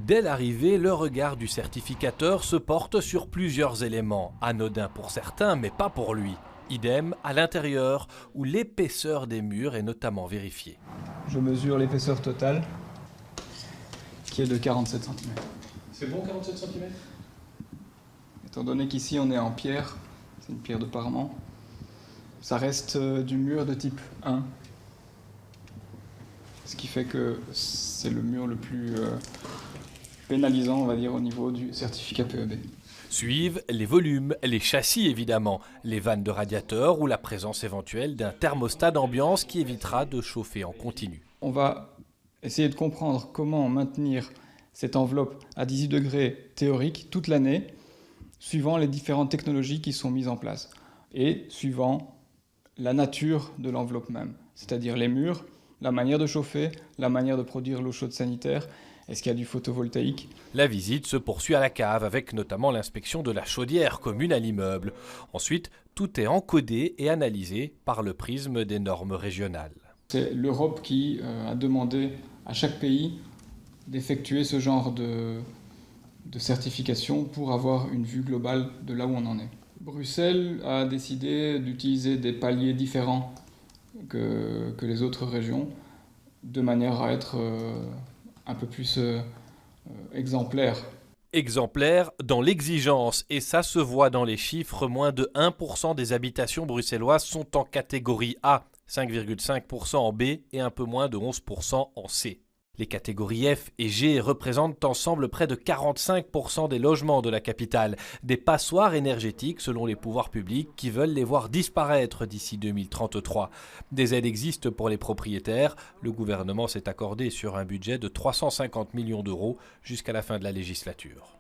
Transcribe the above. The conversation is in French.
Dès l'arrivée, le regard du certificateur se porte sur plusieurs éléments, anodins pour certains mais pas pour lui. Idem à l'intérieur, où l'épaisseur des murs est notamment vérifiée. Je mesure l'épaisseur totale, qui est de 47 cm. C'est bon 47 cm? Étant donné qu'ici on est en pierre, c'est une pierre de parement, ça reste du mur de type 1. Ce qui fait que c'est le mur le plus pénalisant, on va dire, au niveau du certificat PEB. Suivent les volumes, les châssis évidemment, les vannes de radiateurs ou la présence éventuelle d'un thermostat d'ambiance qui évitera de chauffer en continu. On va essayer de comprendre comment maintenir cette enveloppe à 18 degrés théorique toute l'année, suivant les différentes technologies qui sont mises en place et suivant la nature de l'enveloppe même, c'est-à-dire les murs, la manière de chauffer, la manière de produire l'eau chaude sanitaire. Est-ce qu'il y a du photovoltaïque? La visite se poursuit à la cave avec notamment l'inspection de la chaudière commune à l'immeuble. Ensuite, tout est encodé et analysé par le prisme des normes régionales. C'est l'Europe qui a demandé à chaque pays d'effectuer ce genre de certification pour avoir une vue globale de là où on en est. Bruxelles a décidé d'utiliser des paliers différents que les autres régions, de manière à être un peu plus exemplaire. Exemplaire dans l'exigence, et ça se voit dans les chiffres, moins de 1% des habitations bruxelloises sont en catégorie A, 5,5% en B et un peu moins de 11% en C. Les catégories F et G représentent ensemble près de 45% des logements de la capitale, des passoires énergétiques selon les pouvoirs publics qui veulent les voir disparaître d'ici 2033. Des aides existent pour les propriétaires, le gouvernement s'est accordé sur un budget de 350 millions d'euros jusqu'à la fin de la législature.